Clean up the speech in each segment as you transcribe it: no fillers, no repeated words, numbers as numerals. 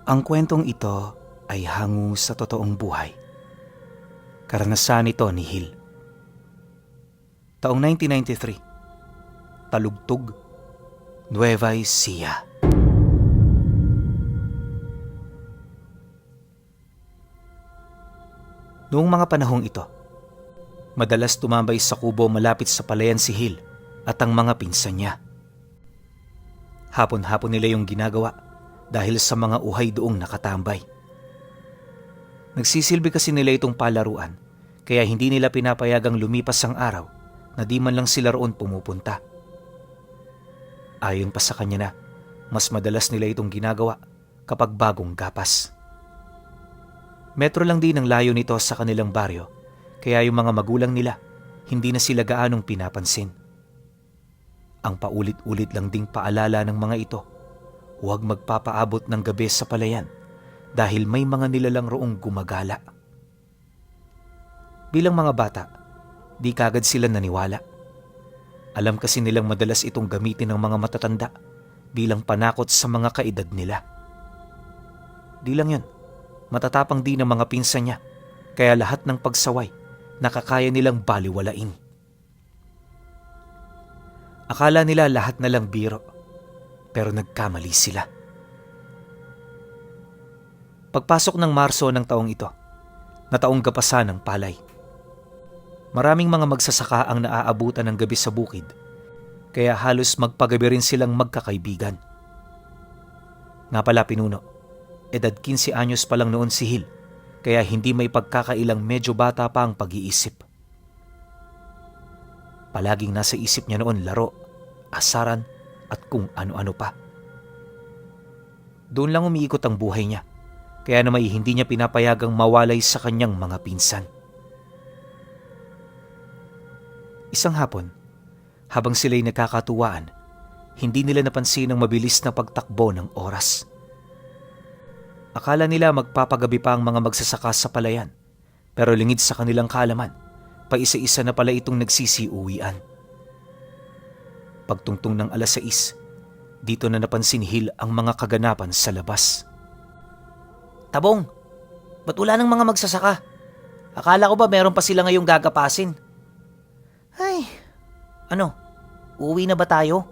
Ang kwentong ito ay hango sa totoong buhay. Karanasan ito ni Hill. Taong 1993, Talugtog, Nueva Ecija. Noong mga panahong ito, madalas tumambay sa kubo malapit sa palayan si Hill at ang mga pinsan niya. Hapon-hapon nila yung ginagawa dahil sa mga uhay doong nakatambay. Nagsisilbi kasi nila itong palaruan kaya hindi nila pinapayagang lumipas ang araw na di man lang sila roon pumupunta. Ayon pa sa kanya na mas madalas nila itong ginagawa kapag bagong gapas. Metro lang din ang layo nito sa kanilang baryo kaya yung mga magulang nila hindi na sila gaanong pinapansin. Ang paulit-ulit lang ding paalala ng mga ito, huwag magpapaabot ng gabi sa palayan dahil may mga nilalang roong gumagala. Bilang mga bata, di kagad sila naniwala. Alam kasi nilang madalas itong gamitin ng mga matatanda bilang panakot sa mga kaedad nila. Di lang yun, matatapang din ang mga pinsan niya kaya lahat ng pagsaway nakakaya nilang baliwalain. Akala nila lahat na lang biro, pero nagkamali sila. Pagpasok ng Marso ng taong ito, na taong gapasan ng palay, maraming mga magsasaka ang naaabutan ng gabi sa bukid, kaya halos magpagabi rin silang magkakaibigan. Nga pala pinuno, edad 15 anyos pa lang noon si Hill, kaya hindi may pagkakailang medyo bata pa ang pag-iisip. Palaging nasa isip niya noon laro, asaran at kung ano-ano pa. Doon lang umiikot ang buhay niya, kaya naman hindi niya pinapayagang mawalay sa kanyang mga pinsan. Isang hapon, habang sila'y nagkakatuwaan, hindi nila napansin ang mabilis na pagtakbo ng oras. Akala nila magpapagabi pa ang mga magsasaka sa palayan, pero lingid sa kanilang kaalaman, paisa-isa na pala itong nagsisiuwian. Pagtungtong ng 6:00, dito na napansin ni Hill ang mga kaganapan sa labas. "Tabong, ba't wala ng mga magsasaka? Akala ko ba meron pa sila ngayong gagapasin?" "Ay, ano, uuwi na ba tayo?"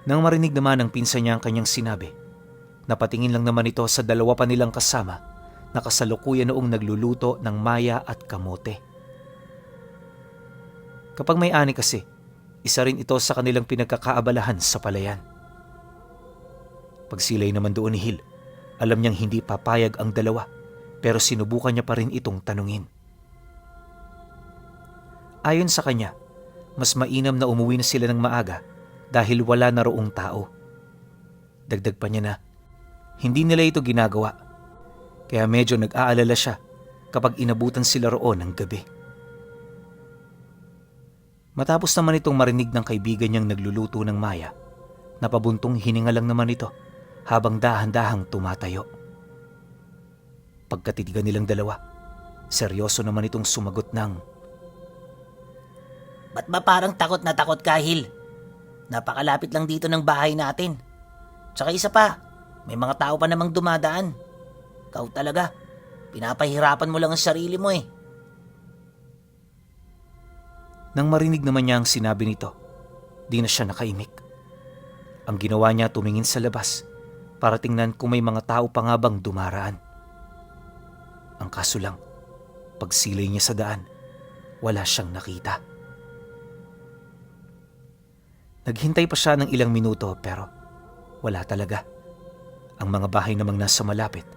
Nang marinig naman ng pinsan niya ang kanyang sinabi, napatingin lang naman ito sa dalawa pa nilang kasama na kasalukuyan noong nagluluto ng maya at kamote. Kapag may ani kasi, isa rin ito sa kanilang pinagkakaabalahan sa palayan. Pagsilay naman doon ni Hill, alam niyang hindi papayag ang dalawa pero sinubukan niya pa rin itong tanungin. Ayon sa kanya, mas mainam na umuwi na sila ng maaga dahil wala na roong tao. Dagdag pa niya na hindi nila ito ginagawa, kaya medyo nag-aalala siya kapag inabutan sila roon ng gabi. Matapos naman itong marinig ng kaibigan niyang nagluluto ng maya, napabuntong hininga lang naman ito habang dahan-dahang tumatayo. Pagkatitigan nilang dalawa, seryoso naman itong sumagot ng, "Ba't ba parang takot na takot ka, Hill? Napakalapit lang dito ng bahay natin. Tsaka isa pa, may mga tao pa namang dumadaan. Ikaw talaga, pinapahirapan mo lang ang sarili mo eh." Nang marinig naman niya ang sinabi nito, di na siya nakaimik. Ang ginawa niya tumingin sa labas para tingnan kung may mga tao pa nga bang dumaraan. Ang kaso lang, pagsilay niya sa daan, wala siyang nakita. Naghintay pa siya ng ilang minuto pero wala talaga. Ang mga bahay namang nasa malapit,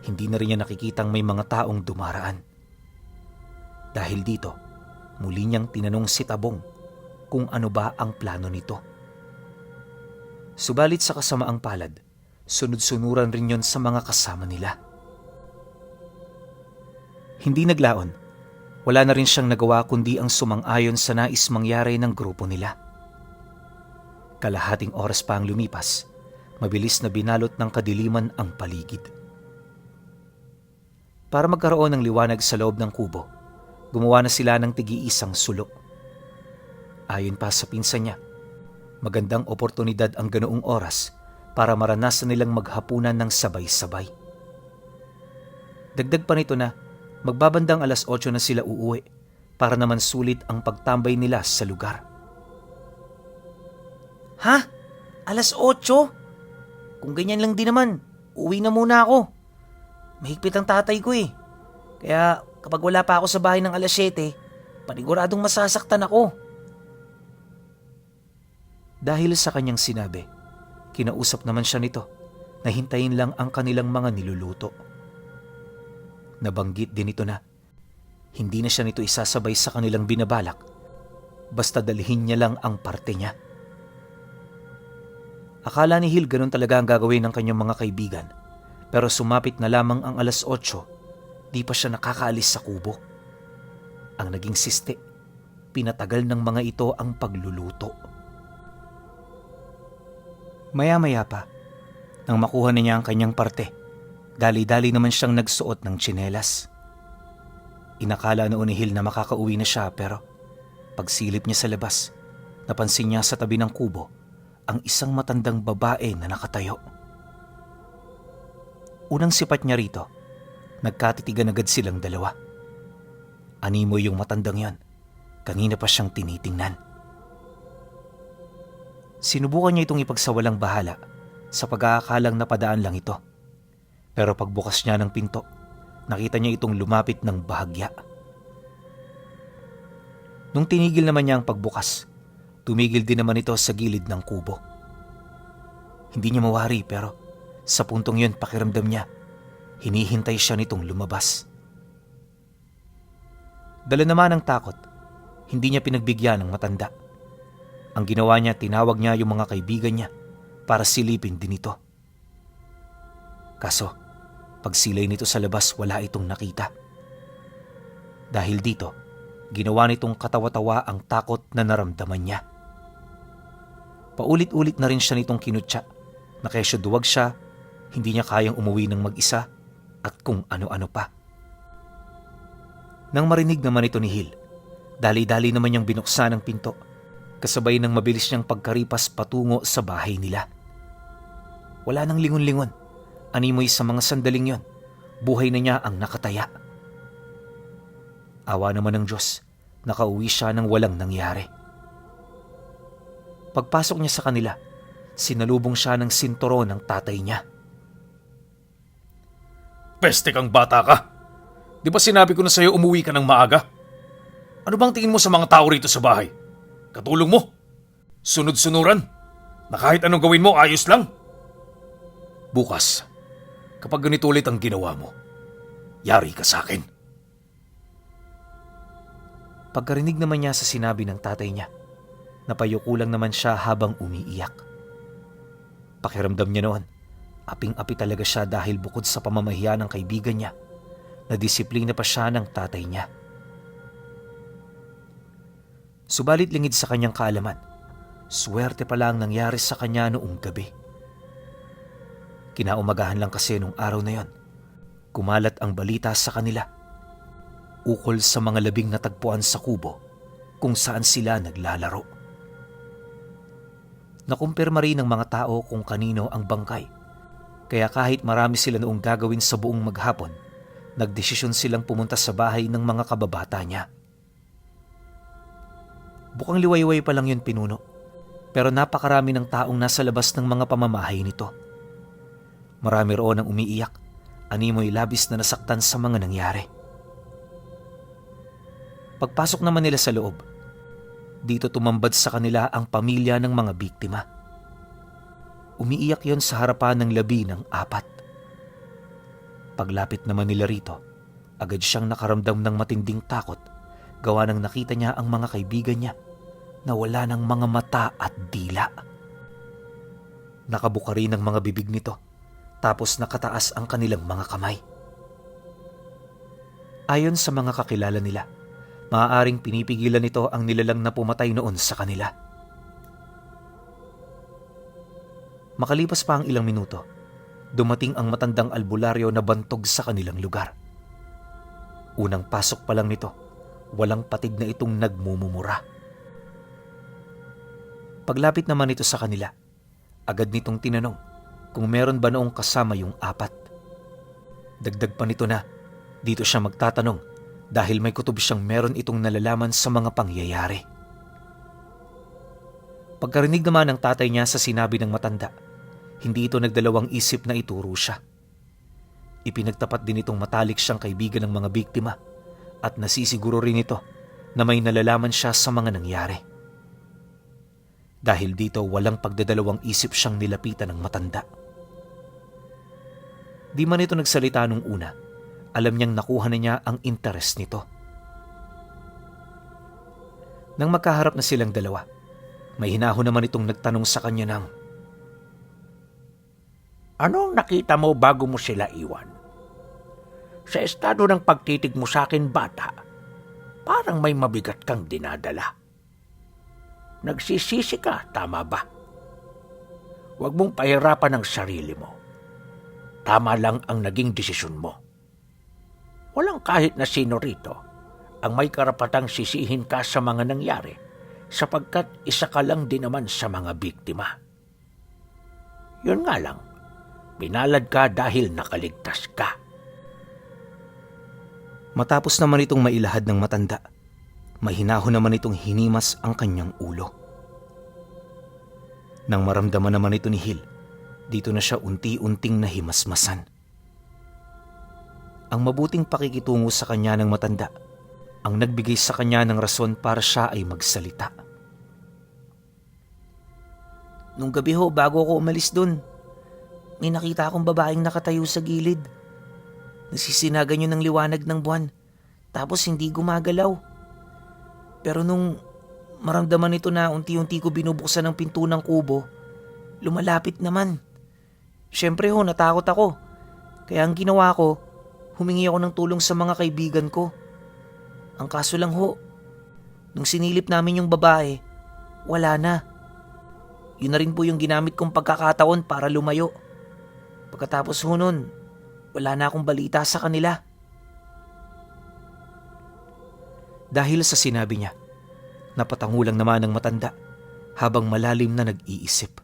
hindi na rin niya nakikitang may mga taong dumaraan. Dahil dito, muli niyang tinanong si Tabong kung ano ba ang plano nito. Subalit sa kasamaang palad, sunod-sunuran rin yon sa mga kasama nila. Hindi naglaon, wala na rin siyang nagawa kundi ang sumang-ayon sa nais mangyari ng grupo nila. Kalahating oras pa ang lumipas, mabilis na binalot ng kadiliman ang paligid. Para magkaroon ng liwanag sa loob ng kubo, gumawa na sila ng tigi-isang sulok. Ayon pa sa pinsan niya, magandang oportunidad ang ganoong oras para maranasan nilang maghapunan ng sabay-sabay. Dagdag pa nito na magbabandang 8:00 na sila uuwi para naman sulit ang pagtambay nila sa lugar. Ha? 8:00? Kung ganyan lang din naman, uwi na muna ako. Mahigpit ang tatay ko eh. Kaya kapag wala pa ako sa bahay ng 7:00, paniguradong masasaktan ako. Dahil sa kanyang sinabi, kinausap naman siya nito na hintayin lang ang kanilang mga niluluto. Nabanggit din ito na hindi na siya nito isasabay sa kanilang binabalak, basta dalhin niya lang ang parte niya. Akala ni Hill ganun talaga ang gagawin ng kanyang mga kaibigan, pero sumapit na lamang ang 8:00, di pa siya nakakaalis sa kubo. Ang naging siste, pinatagal ng mga ito ang pagluluto. Maya-maya pa, nang makuha na niya ang kanyang parte, dali-dali naman siyang nagsuot ng tsinelas. Inakala noon ni Hill na makakauwi na siya, pero pagsilip niya sa labas, napansin niya sa tabi ng kubo ang isang matandang babae na nakatayo. Unang sipat niya rito, nagkatitigan agad silang dalawa. Animo yung matandang yon, kanina pa siyang tinitingnan. Sinubukan niya itong ipagsawalang bahala sa pag-aakalang napadaan lang ito. Pero pagbukas niya ng pinto, nakita niya itong lumapit ng bahagya. Nung tinigil naman niya ang pagbukas, tumigil din naman ito sa gilid ng kubo. Hindi niya mawari pero sa puntong yun pakiramdam niya, hinihintay siya nitong lumabas. Dala naman ng takot, hindi niya pinagbigyan ng matanda. Ang ginawa niya, tinawag niya yung mga kaibigan niya para silipin din ito. Kaso, pagsilay nito sa labas, wala itong nakita. Dahil dito, ginawa nitong katawa-tawa ang takot na naramdaman niya. Paulit-ulit na rin siya nitong kinutya na kesyo duwag siya, hindi niya kayang umuwi ng mag-isa at kung ano-ano pa. Nang marinig naman ito ni Hill, dali-dali naman niyang binuksan ang pinto, kasabay ng mabilis niyang pagkaripas patungo sa bahay nila. Wala nang lingon-lingon, animoy sa mga sandaling yon, buhay na niya ang nakataya. Awa naman ng Diyos, nakauwi siya ng walang nangyari. Pagpasok niya sa kanila, sinalubong siya ng sinturon ng tatay niya. Peste kang bata ka! Di ba sinabi ko na sa'yo umuwi ka ng maaga? Ano bang tingin mo sa mga tao rito sa bahay? Katulong mo? Sunod-sunuran? Na kahit anong gawin mo, ayos lang? Bukas, kapag ganito ulit ang ginawa mo, yari ka sa akin. Pagkarinig naman niya sa sinabi ng tatay niya, napayuko lang naman siya habang umiiyak. Pakiramdam niya noon, aping-api talaga siya dahil bukod sa pamamahiya ng kaibigan niya, nadisiplina pa siya ng tatay niya. Subalit lingid sa kanyang kaalaman, swerte pala ang nangyari sa kanya noong gabi. Kinaumagahan lang kasi nung araw na yon, kumalat ang balita sa kanila, ukol sa mga labing natagpuan sa kubo kung saan sila naglalaro. Nakumpirma rin ng mga tao kung kanino ang bangkay, kaya kahit marami sila noong gagawin sa buong maghapon, nagdesisyon silang pumunta sa bahay ng mga kababata niya. Bukang liwayway pa lang yun pinuno, pero napakarami ng taong nasa labas ng mga pamamahay nito. Marami roon ang umiiyak, animoy labis na nasaktan sa mga nangyari. Pagpasok naman nila sa loob, dito tumambad sa kanila ang pamilya ng mga biktima. Umiiyak yon sa harapan ng 14. Paglapit naman nila rito, agad siyang nakaramdam ng matinding takot, gawa ng nakita niya ang mga kaibigan niya na wala ng mga mata at dila. Nakabuka rin ang mga bibig nito, tapos nakataas ang kanilang mga kamay. Ayon sa mga kakilala nila, maaaring pinipigilan nito ang nilalang na pumatay noon sa kanila. Makalipas pa ang ilang minuto, dumating ang matandang albularyo na bantog sa kanilang lugar. Unang pasok pa lang nito, walang patig na itong nagmumumura. Paglapit naman ito sa kanila, agad nitong tinanong kung meron ba noong kasama yung apat. Dagdag pa nito na dito siya magtatanong dahil may kutob siyang meron itong nalalaman sa mga pangyayari. Pagkarinig naman ng tatay niya sa sinabi ng matanda, hindi ito nagdalawang isip na ituro siya. Ipinagtapat din itong matalik siyang kaibigan ng mga biktima at nasisiguro rin ito na may nalalaman siya sa mga nangyari. Dahil dito walang pagdadalawang isip siyang nilapitan ng matanda. Di man ito nagsalita nung una, alam niyang nakuha na niya ang interes nito. Nang magkaharap na silang dalawa, may hinahon naman itong nagtanong sa kanya ng, Anong nakita mo bago mo sila iwan? Sa estado ng pagtitig mo sa akin, bata, parang may mabigat kang dinadala. Nagsisisi ka, tama ba? Huwag mong pahirapan ang sarili mo. Tama lang ang naging desisyon mo. Walang kahit na sino rito ang may karapatang sisihin ka sa mga nangyari sapagkat isa ka lang din naman sa mga biktima. Yun nga lang, pinalad ka dahil nakaligtas ka. matapos naman itong mailahad ng matanda, mahinahon naman itong hinimas ang kanyang ulo. Nang maramdaman naman ito ni Hil, dito na siya unti-unting nahimasmasan. Ang mabuting pakikitungo sa kanya ng matanda ang nagbigay sa kanya ng rason para siya ay magsalita. Nung gabi ho, bago ako umalis dun, may nakita akong babaeng nakatayo sa gilid. Nasisinagan yun ng liwanag ng buwan, tapos hindi gumagalaw. Pero nung maramdaman nito na unti-unti ko binubuksan ng pinto ng kubo, lumalapit naman. Siyempre ho, natakot ako. Kaya ang ginawa ko, humingi ako ng tulong sa mga kaibigan ko. Ang kaso lang ho, nung sinilip namin yung babae, wala na. Yun na rin po yung ginamit kong pagkakataon para lumayo. Pagkatapos ho nun, wala na akong balita sa kanila. Dahil sa sinabi niya, napatangulang naman ng matanda habang malalim na nag-iisip.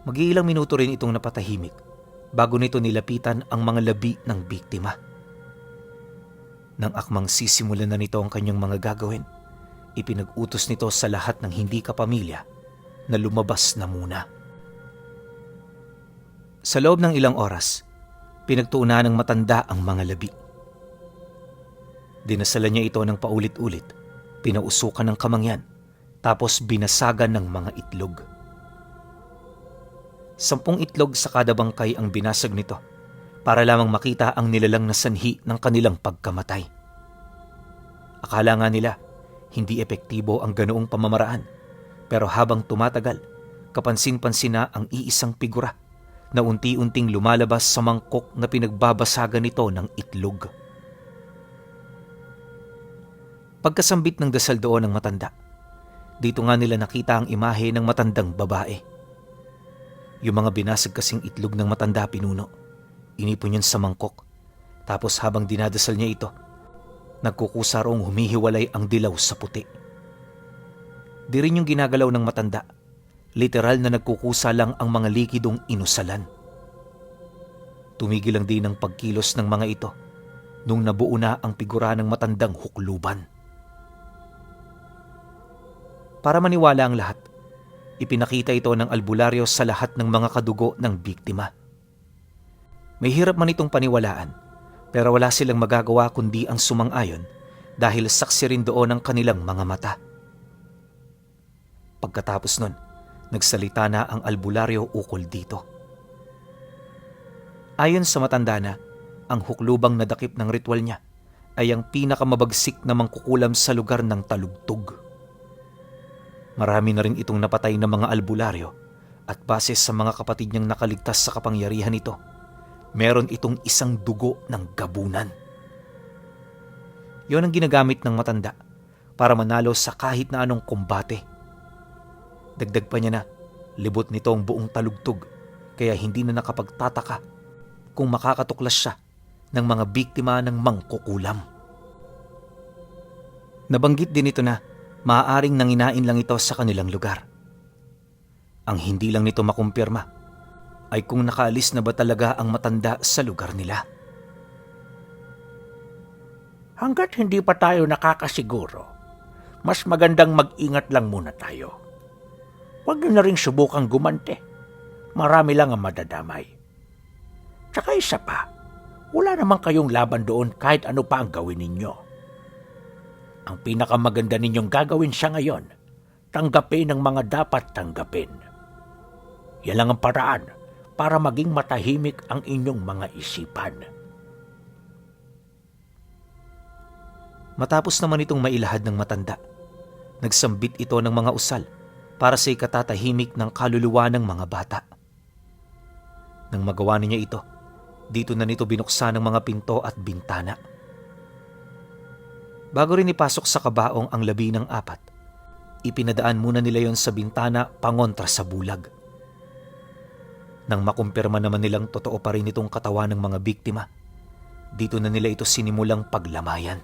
Mag-iilang minuto rin itong napatahimik bago nito nilapitan ang mga labi ng biktima. Nang akmang sisimulan na nito ang kanyang mga gagawin, ipinag-utos nito sa lahat ng hindi kapamilya na lumabas na muna. Sa loob ng ilang oras, pinagtuunan ng matanda ang mga labi. Dinasalan niya ito ng paulit-ulit, pinausukan ng kamangyan, tapos binasagan ng mga itlog. 10 itlog sa kada bangkay ang binasag nito para lamang makita ang nilalang na sanhi ng kanilang pagkamatay. Akala nga nila hindi epektibo ang ganoong pamamaraan, pero habang tumatagal, kapansin-pansin na ang iisang figura na unti-unting lumalabas sa mangkok na pinagbabasagan nito ng itlog. Pagkasambit ng dasal doon ng matanda, dito nga nila nakita ang imahe ng matandang babae. Yung mga binasag kasing itlog ng matanda pinuno, inipon yun sa mangkok, tapos habang dinadasal niya ito, nagkukusa roong humihiwalay ang dilaw sa puti. Di rin yung ginagalaw ng matanda, literal na nagkukusa lang ang mga likidong inusalan. Tumigil lang din ang pagkilos ng mga ito nung nabuo na ang figura ng matandang hukluban. Para maniwala ang lahat, ipinakita ito ng albularyo sa lahat ng mga kadugo ng biktima. May hirap man itong paniwalaan, pero wala silang magagawa kundi ang sumang-ayon dahil saksi rin doon ang kanilang mga mata. Pagkatapos nun, nagsalita na ang albularyo ukol dito. Ayon sa matanda na, ang huklubang nadakip ng ritual niya ay ang pinakamabagsik na mangkukulam sa lugar ng talugtog. Marami na rin itong napatay na mga albularyo at base sa mga kapatid niyang nakaligtas sa kapangyarihan nito, meron itong isang dugo ng gabunan. Yon ang ginagamit ng matanda para manalo sa kahit na anong kombate. Dagdag pa niya na, libot nito ang buong talugtog kaya hindi na nakapagtataka kung makakatuklas siya ng mga biktima ng mangkukulam. Nabanggit din ito na maaaring nanginain lang ito sa kanilang lugar. Ang hindi lang nito makumpirma ay kung nakaalis na ba talaga ang matanda sa lugar nila. Hanggat hindi pa tayo nakakasiguro, mas magandang mag-ingat lang muna tayo. Huwag niyo na rin subukang gumante. Marami lang ang madadamay. Tsaka isa pa, wala naman kayong laban doon kahit ano pa ang gawin ninyo. Ang pinakamaganda ninyong gagawin sa ngayon, tanggapin ang mga dapat tanggapin. Yan lang ang paraan para maging matahimik ang inyong mga isipan. Matapos naman itong mailahad ng matanda, nagsambit ito ng mga usal para sa ikatatahimik ng kaluluwa ng mga bata. Nang magawa niya ito, dito na nito binuksan ang mga pinto at bintana. Bago rin ipasok sa kabaong ang 14, ipinadaan muna nila yon sa bintana pangontra sa bulag. Nang makumpirma naman nilang totoo pa rin itong katawan ng mga biktima, dito na nila ito sinimulang paglamayan.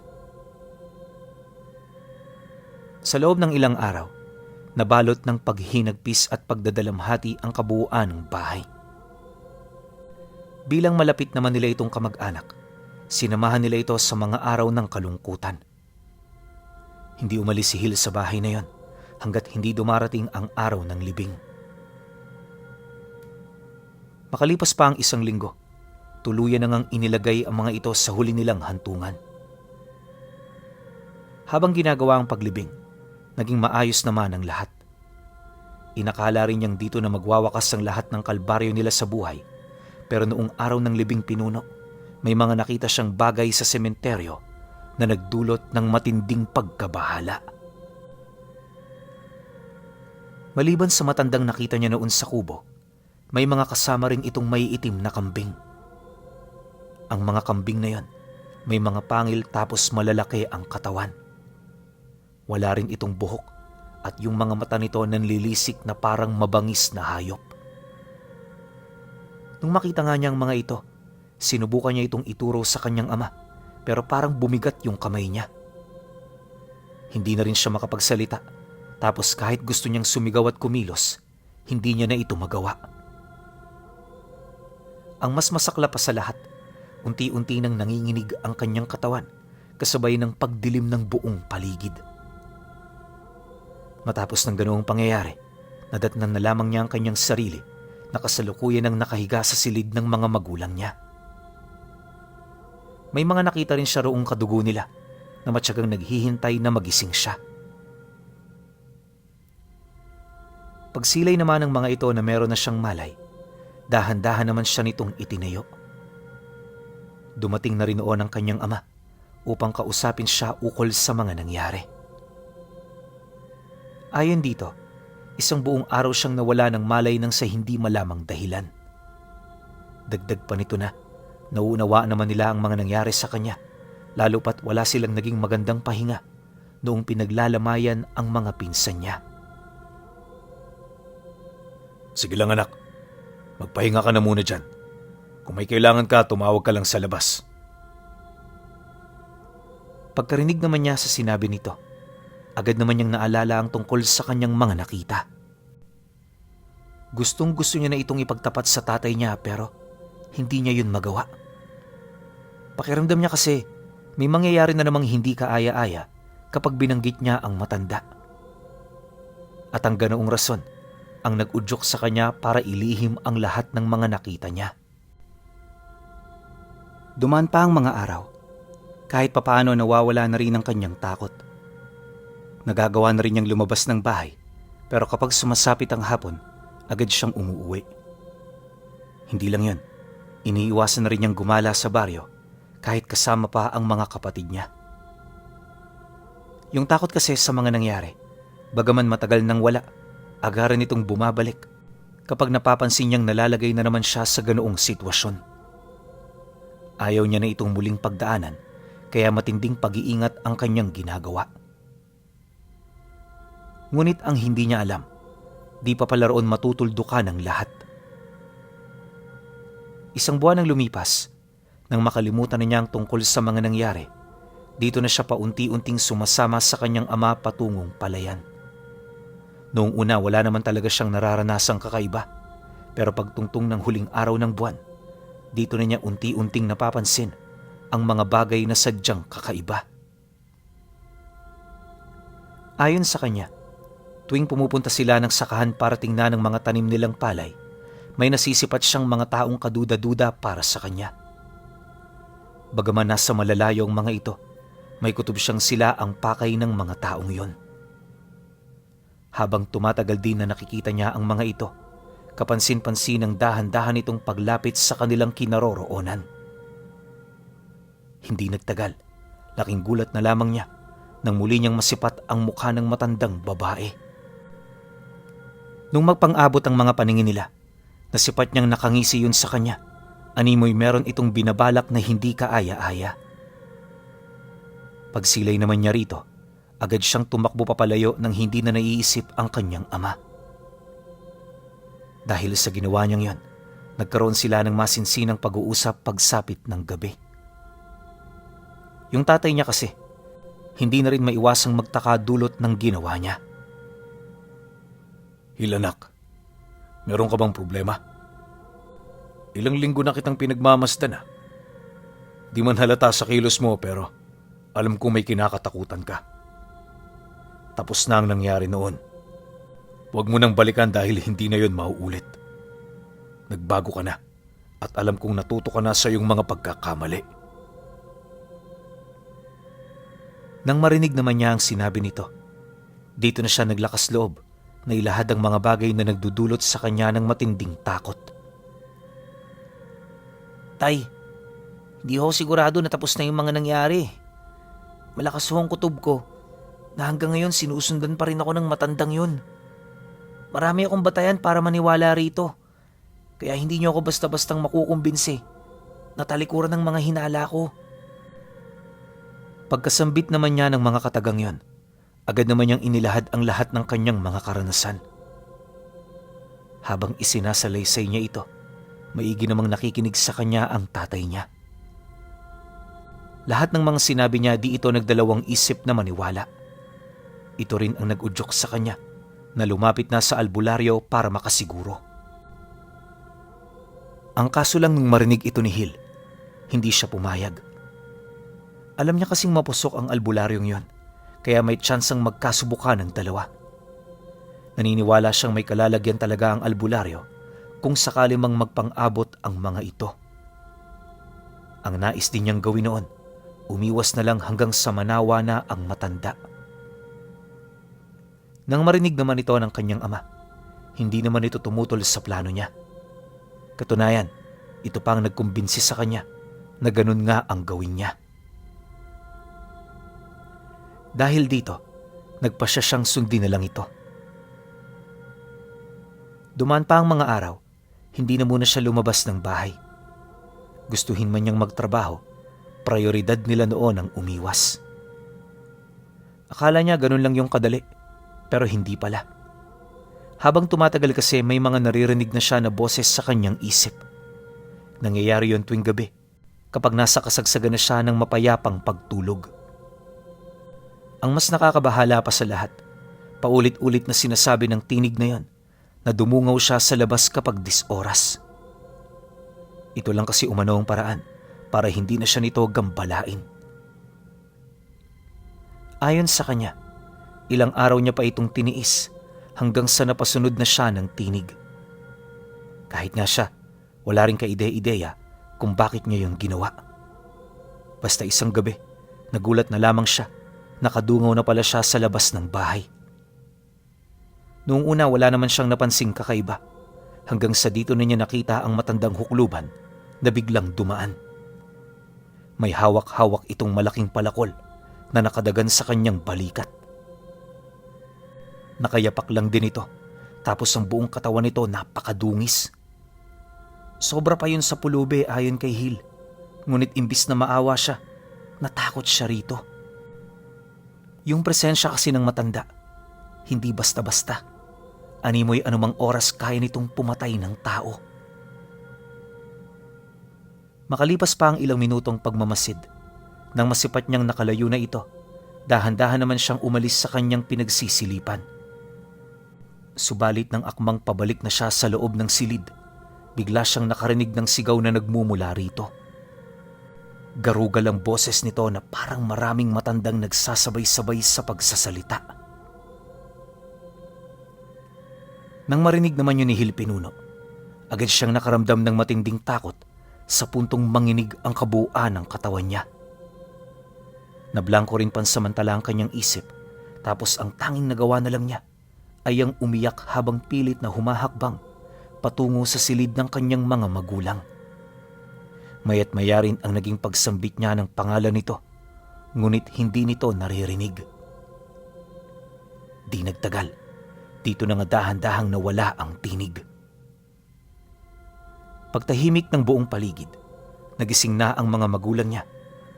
Sa loob ng ilang araw, nabalot ng paghinagpis at pagdadalamhati ang kabuuan ng bahay. Bilang malapit naman nila itong kamag-anak, sinamahan nila ito sa mga araw ng kalungkutan. Hindi umalis si Hill sa bahay na yon hanggat hindi dumarating ang araw ng libing. Makalipas pa ang 1 linggo, tuluyan na ngang inilagay ang mga ito sa huli nilang hantungan. Habang ginagawa ang paglibing, naging maayos naman ang lahat. Inakala rin niyang dito na magwawakas ang lahat ng kalbaryo nila sa buhay, pero noong araw ng libing pinuno, may mga nakita siyang bagay sa sementeryo na nagdulot ng matinding pagkabahala. Maliban sa matandang nakita niya noon sa kubo, may mga kasama rin itong may itim na kambing. Ang mga kambing na yon, may mga pangil tapos malalaki ang katawan. Wala rin itong buhok at yung mga mata nito nanlilisik na parang mabangis na hayop. Nung makita nga niya ang mga ito, sinubukan niya itong ituro sa kanyang ama pero parang bumigat yung kamay niya. Hindi na rin siya makapagsalita, tapos kahit gusto niyang sumigaw at kumilos, hindi niya na ito magawa. Ang mas masakla pa sa lahat, unti-unti nang nanginginig ang kanyang katawan kasabay ng pagdilim ng buong paligid. Matapos ng ganoong pangyayari, nadatnan na lamang niya ang kanyang sarili na kasalukuyan ang nakahiga sa silid ng mga magulang niya. May mga nakita rin siya roong kadugo nila na matyagang naghihintay na magising siya. Pagsilay naman ng mga ito na meron na siyang malay, dahan-dahan naman siya nitong itinayo. Dumating na rin noon ang kanyang ama upang kausapin siya ukol sa mga nangyari. Ayon dito, isang buong araw siyang nawala ng malay nang sa hindi malamang dahilan. Dagdag pa nito na, nauunawaan naman nila ang mga nangyari sa kanya, lalo pat wala silang naging magandang pahinga noong pinaglalamayan ang mga pinsan niya. Sige lang anak, magpahinga ka na muna dyan. Kung may kailangan ka, tumawag ka lang sa labas. Pagkarinig naman niya sa sinabi nito, agad naman niyang naalala ang tungkol sa kanyang mga nakita. Gustong-gusto niya na itong ipagtapat sa tatay niya pero hindi niya yun magawa. Pakiramdam niya kasi may mangyayari na namang hindi kaaya-aya kapag binanggit niya ang matanda. At ang ganoong rason ang nag-udyok sa kanya para ilihim ang lahat ng mga nakita niya. Dumaan pa ang mga araw, kahit papaano nawawala na rin ang kanyang takot. Nagagawa na rin niyang lumabas ng bahay, pero kapag sumasapit ang hapon, agad siyang umuuwi. Hindi lang yun, iniiwasan na rin niyang gumala sa baryo kahit kasama pa ang mga kapatid niya. Yung takot kasi sa mga nangyari, bagaman matagal nang wala, agaran itong bumabalik kapag napapansin niyang nalalagay na naman siya sa ganoong sitwasyon. Ayaw niya na itong muling pagdaanan, kaya matinding pag-iingat ang kanyang ginagawa. Ngunit ang hindi niya alam, di pa pala roon matutuldukan ang lahat. Isang buwan ang lumipas, nang makalimutan na niya ang tungkol sa mga nangyari, dito na siya paunti-unting sumasama sa kanyang ama patungong palayan. Noong una wala naman talaga siyang nararanasang kakaiba, Pero pagtungtong ng huling araw ng buwan, dito na niya unti-unting napapansin ang mga bagay na sadyang kakaiba. Ayon sa kanya, tuwing pumupunta sila ng sakahan para tingnan ng mga tanim nilang palay, may nasisipat siyang mga taong kaduda-duda para sa kanya. Bagaman nasa malalayo ang mga ito, may kutob siyang sila ang pakay ng mga taong yon. Habang tumatagal din na nakikita niya ang mga ito, kapansin-pansin ang dahan-dahan itong paglapit sa kanilang kinaroroonan. Hindi nagtagal, laking gulat na lamang niya nang muli niyang masipat ang mukha ng matandang babae. Nung magpang-abot ang mga paningin nila, nasipat niyang nakangisi yun sa kanya. Animoy meron itong binabalak na hindi kaaya-aya. Pagsilay naman niya rito, agad siyang tumakbo papalayo nang hindi na naiisip ang kanyang ama. Dahil sa ginawa niyang yon, nagkaroon sila ng masinsinang pag-uusap pagsapit ng gabi. Yung tatay niya kasi, hindi na rin maiwasang magtaka dulot ng ginawa niya. Hilanak, meron ka bang problema? Ilang linggo na kitang pinagmamasdan. Di man halata sa kilos mo pero alam kong may kinakatakutan ka. Tapos na ang nangyari noon. Huwag mo nang balikan dahil hindi na yon mauulit. Nagbago ka na at alam kong natuto ka na sa iyong mga pagkakamali. Nang marinig naman niya ang sinabi nito, dito na siya naglakas loob na ilahad ang mga bagay na nagdudulot sa kanya ng matinding takot. Tay, hindi ho sigurado na tapos na yung mga nangyari. Malakas ho ang kutob ko na hanggang ngayon sinusundan pa rin ako ng matandang yun. Marami akong batayan para maniwala rito. Kaya hindi niyo ako basta-bastang makukumbinsi na talikuran ng mga hinala ko. Pagkasambit naman niya ng mga katagang yon, agad naman niyang inilahad ang lahat ng kanyang mga karanasan. Habang isinasalaysay niya ito, maigi namang nakikinig sa kanya ang tatay niya. Lahat ng mga sinabi niya di ito nagdalawang isip na maniwala. Ito rin ang nag-udyok sa kanya na lumapit na sa albularyo para makasiguro. Ang kaso lang nung marinig ito ni Hill, hindi siya pumayag. Alam niya kasing mapusok ang albularyong yon, kaya may tsansang magkasubukan ng dalawa. Naniniwala siyang may kalalagyan talaga ang albularyo kung sakali mang magpang-abot ang mga ito. Ang nais din niyang gawin noon, umiwas na lang hanggang sa manawa na ang matanda. Nang marinig naman ito ng kanyang ama, hindi naman ito tumutol sa plano niya. Katunayan, ito pang nagkumbinsi sa kanya na ganun nga ang gawin niya. Dahil dito, nagpasya siyang sundin na lang ito. Dumaan pa ang mga araw, hindi na muna siya lumabas ng bahay. Gustuhin man niyang magtrabaho, prioridad nila noon ang umiwas. Akala niya ganun lang yung kadali, pero hindi pala. Habang tumatagal kasi may mga naririnig na siya na boses sa kanyang isip. Nangyayari yon tuwing gabi, kapag nasa kasagsagan na siya ng mapayapang pagtulog. Ang mas nakakabahala pa sa lahat, paulit-ulit na sinasabi ng tinig na yon na dumungaw siya sa labas kapag 10 oras. Ito lang kasi umano ang paraan para hindi na siya nito gambalain. Ayon sa kanya, ilang araw niya pa itong tiniis hanggang sa napasunod na siya ng tinig. Kahit nga siya, wala rin kaide-ideya kung bakit niya yung ginawa. Basta isang gabi, nagulat na lamang siya. Nakadungaw na pala siya sa labas ng bahay. Noong una wala naman siyang napansing kakaiba hanggang sa dito na niya nakita ang matandang hukluban na biglang dumaan. May hawak-hawak itong malaking palakol na nakadagan sa kanyang balikat. Nakayapak lang din ito tapos ang buong katawan nito napakadungis. Sobra pa yun sa pulube ayon kay Hill, ngunit imbis na maawa siya, natakot siya rito. Yung presensya kasi ng matanda, hindi basta-basta. Animoy anumang oras kaya nitong pumatay ng tao. Makalipas pa ang ilang minutong pagmamasid, nang masipat niyang nakalayo na ito, dahan-dahan naman siyang umalis sa kanyang pinagsisilipan. Subalit nang akmang pabalik na siya sa loob ng silid, bigla siyang nakarinig ng sigaw na nagmumula rito. Garugal ang boses nito na parang maraming matandang nagsasabay-sabay sa pagsasalita. Nang marinig naman yun ni Hil Pinuno, agad siyang nakaramdam ng matinding takot sa puntong manginig ang kabuuan ng katawan niya. Nablangko rin pansamantala ang kanyang isip, tapos ang tanging nagawa na lang niya ay ang umiyak habang pilit na humahakbang patungo sa silid ng kanyang mga magulang. Maya't maya rin ang naging pagsambit niya ng pangalan nito, ngunit hindi nito naririnig. Di nagtagal, dito na nga dahan-dahang nawala ang tinig. Pagtahimik ng buong paligid, nagising na ang mga magulang niya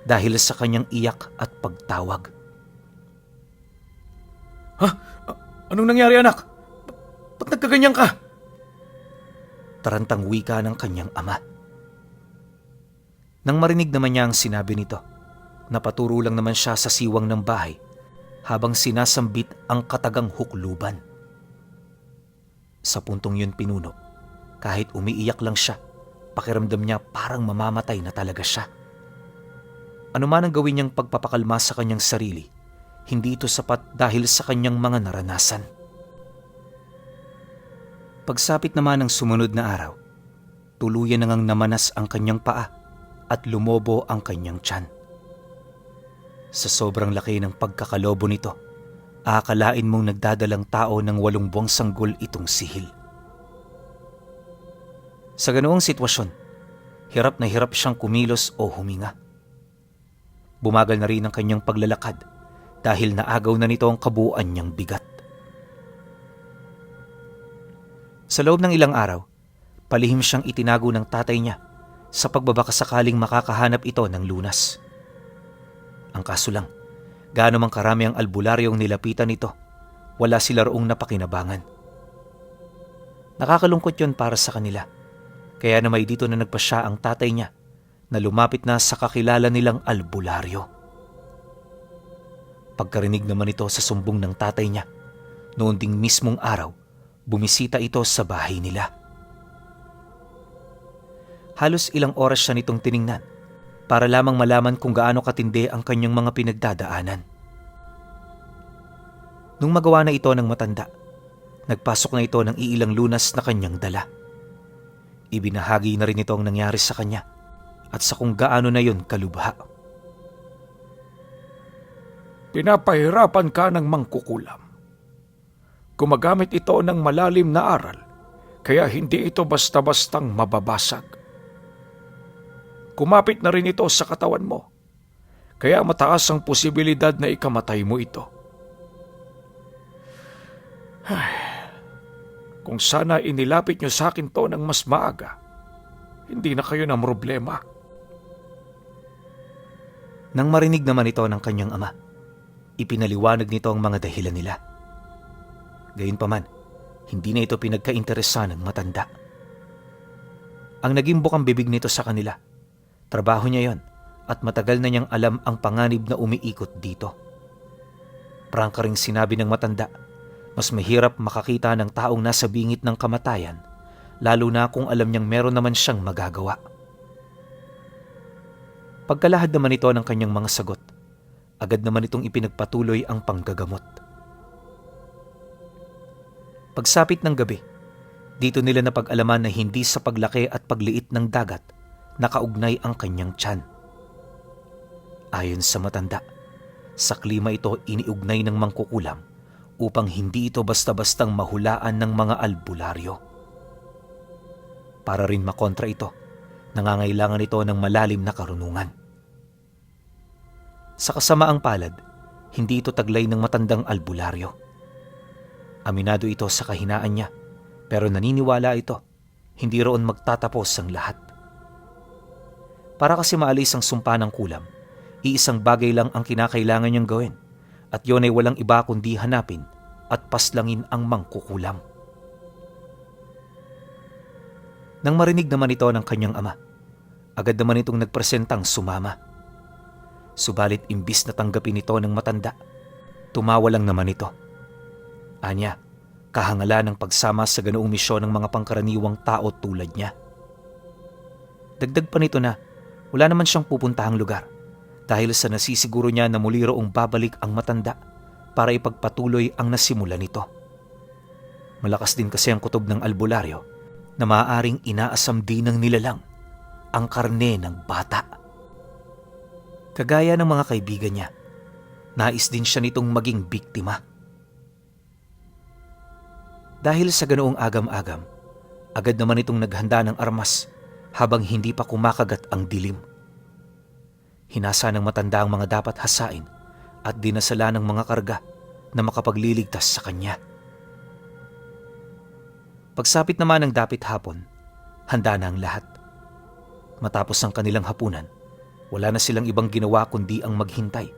dahil sa kanyang iyak at pagtawag. Ha? Anong nangyari, anak? Ba't nagkaganyan ka? Tarantang wika ng kanyang ama. Nang marinig naman niya ang sinabi nito, napaturo lang naman siya sa siwang ng bahay habang sinasambit ang katagang hukluban. Sa puntong yun, Pinuno, kahit umiiyak lang siya, pakiramdam niya parang mamamatay na talaga siya. Ano man ang gawin niyang pagpapakalma sa kanyang sarili, hindi ito sapat dahil sa kanyang mga naranasan. Pagsapit naman ng sumunod na araw, tuluyan na ngang namanas ang kanyang paa at lumobo ang kanyang tiyan. Sa sobrang laki ng pagkakalobo nito, aakalain mong nagdadalang tao ng 8 buwang sanggol itong si Hil. Sa ganoong sitwasyon, hirap na hirap siyang kumilos o huminga. Bumagal na rin ang kanyang paglalakad dahil naagaw na nito ang kabuuan niyang bigat. Sa loob ng ilang araw, palihim siyang itinago ng tatay niya sa pagbabaka sakaling makakahanap ito ng lunas. Ang kaso lang, gaano mang karami ang albularyong nilapitan nito, wala sila roong napakinabangan. Nakakalungkot yun para sa kanila, kaya na may dito na nagpasya ang tatay niya na lumapit na sa kakilala nilang albularyo. Pagkarinig naman ito sa sumbong ng tatay niya, noon ding mismong araw, bumisita ito sa bahay nila. Halos ilang oras siya nitong tiningnan para lamang malaman kung gaano katindi ang kanyang mga pinagdadaanan. Nung magawa na ito ng matanda, nagpasok na ito ng iilang lunas na kanyang dala. Ibinahagi na rin ito ang nangyari sa kanya at sa kung gaano na yun kalubha. Pinapahirapan ka ng mangkukulam. Gumagamit ito ng malalim na aral, kaya hindi ito basta-bastang mababasag. Kumapit na rin ito sa katawan mo, kaya mataas ang posibilidad na ikamatay mo ito. Kung sana inilapit niyo sa akin to ng mas maaga, hindi na kayo ng problema. Nang marinig naman ito ng kanyang ama, ipinaliwanag nito ang mga dahilan nila. Gayunpaman, hindi na ito pinagkainteresan ng matanda. Ang naging bukang bibig nito sa kanila, trabaho niya yon at matagal na niyang alam ang panganib na umiikot dito. Prangka ring sinabi ng matanda, mas mahirap makakita ng taong nasa bingit ng kamatayan, lalo na kung alam niyang meron naman siyang magagawa. Pagkalahad naman ito ng kanyang mga sagot, agad naman itong ipinagpatuloy ang panggagamot. Pagsapit ng gabi, dito nila napag-alaman na hindi sa paglaki at pagliit ng dagat nakaugnay ang kanyang tiyan. Ayon sa matanda, sa klima ito iniugnay ng mangkukulam upang hindi ito basta-bastang mahulaan ng mga albularyo. Para rin makontra ito, nangangailangan ito ng malalim na karunungan. Sa kasamaang palad, hindi ito taglay ng matandang albularyo. Aminado ito sa kahinaan niya, pero naniniwala ito, hindi roon magtatapos ang lahat. Para kasi maalis ang sumpa ng kulam, iisang bagay lang ang kinakailangan niyang gawin, at yun ay walang iba kundi hanapin at paslangin ang mangkukulam. Nang marinig naman ito ng kanyang ama, agad naman itong nagpresentang sumama. Subalit imbis na tanggapin ito ng matanda, tumawa lang naman ito. Anya, kahangalan ng pagsama sa ganoong misyon ng mga pangkaraniwang tao tulad niya. Dagdag pa nito na wala naman siyang pupuntahang lugar dahil sa nasisiguro niya na muli roong babalik ang matanda para ipagpatuloy ang nasimula nito. Malakas din kasi ang kutob ng albularyo na maaaring inaasam din ng nilalang ang karne ng bata. Kagaya ng mga kaibigan niya, nais din siya nitong maging biktima. Dahil sa ganoong agam-agam, agad naman itong naghanda ng armas habang hindi pa kumakagat ang dilim. Hinasa ng matanda ang mga dapat hasain at dinasala ng mga karga na makapagliligtas sa kanya. Pagsapit naman ng dapit hapon, handa na ang lahat. Matapos ang kanilang hapunan, wala na silang ibang ginawa kundi ang maghintay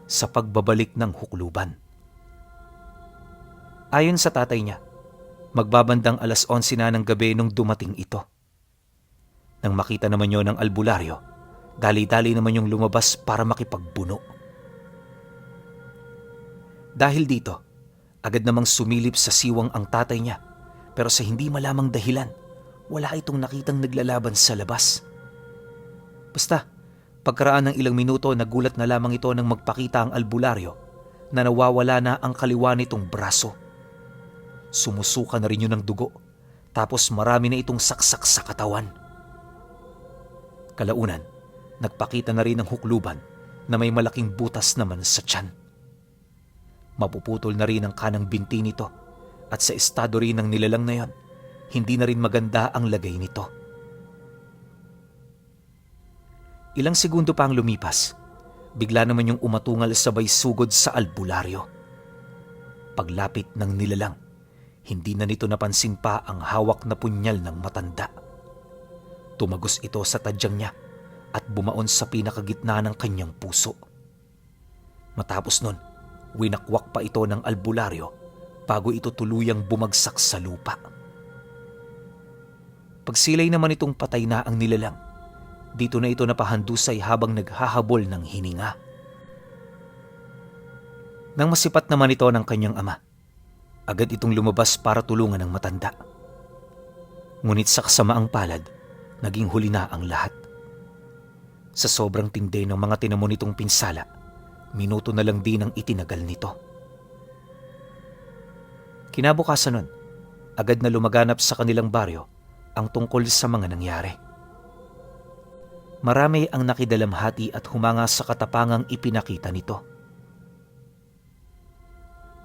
sa pagbabalik ng hukluban. Ayon sa tatay niya, magbabandang 11:00 na ng gabi nung dumating ito. Nang makita naman yon ng albularyo, dali-dali naman yung lumabas para makipagbuno. Dahil dito, agad namang sumilip sa siwang ang tatay niya, pero sa hindi malamang dahilan, wala itong nakitang naglalaban sa labas. Basta, pagkaraan ng ilang minuto, nagulat na lamang ito nang magpakita ang albularyo na nawawala na ang kaliwa nitong braso. Sumusuka na rin yun ng dugo, tapos marami na itong saksak sa katawan. Kalaunan, nagpakita na rin ang hukluban na may malaking butas naman sa tiyan. Mapuputol na rin ang kanang binti nito at sa estado rin ng nilalang na yon, hindi na rin maganda ang lagay nito. Ilang segundo pa ang lumipas, bigla naman yung umatungal sabay sugod sa albularyo. Paglapit ng nilalang, hindi na nito napansin pa ang hawak na punyal ng matanda. Tumagos ito sa tadyang niya at bumaon sa pinakagitna ng kanyang puso. Matapos nun, winakwak pa ito ng albularyo bago ito tuluyang bumagsak sa lupa. Pagsilay naman itong patay na ang nilalang, dito na ito napahandusay habang naghahabol ng hininga. Nang masipat naman ito ng kanyang ama, agad itong lumabas para tulungan ang matanda. Ngunit sa kasamaang palad, naging huli na ang lahat. Sa sobrang tindi ng mga tinamo nitong pinsala, minuto na lang din ang itinagal nito. Kinabukasan nun, agad na lumaganap sa kanilang baryo ang tungkol sa mga nangyari. Marami ang nakidalamhati at humanga sa katapangang ipinakita nito.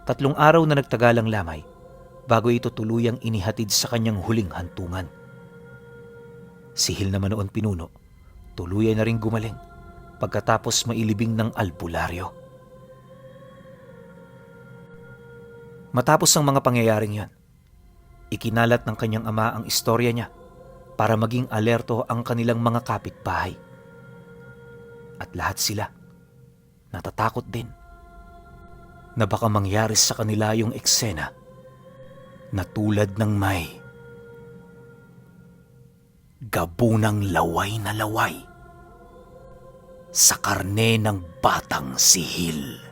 3 araw na nagtagalang lamay bago ito tuluyang inihatid sa kanyang huling hantungan. Si Hil naman noon pinuno, tuluyan na rin gumaling pagkatapos mailibing ng albularyo. Matapos ang mga pangyayaring yon, ikinalat ng kanyang ama ang istorya niya para maging alerto ang kanilang mga kapitbahay. At lahat sila natatakot din na baka mangyari sa kanila yung eksena na tulad ng may gabunang laway na laway sa karne ng batang si Hil.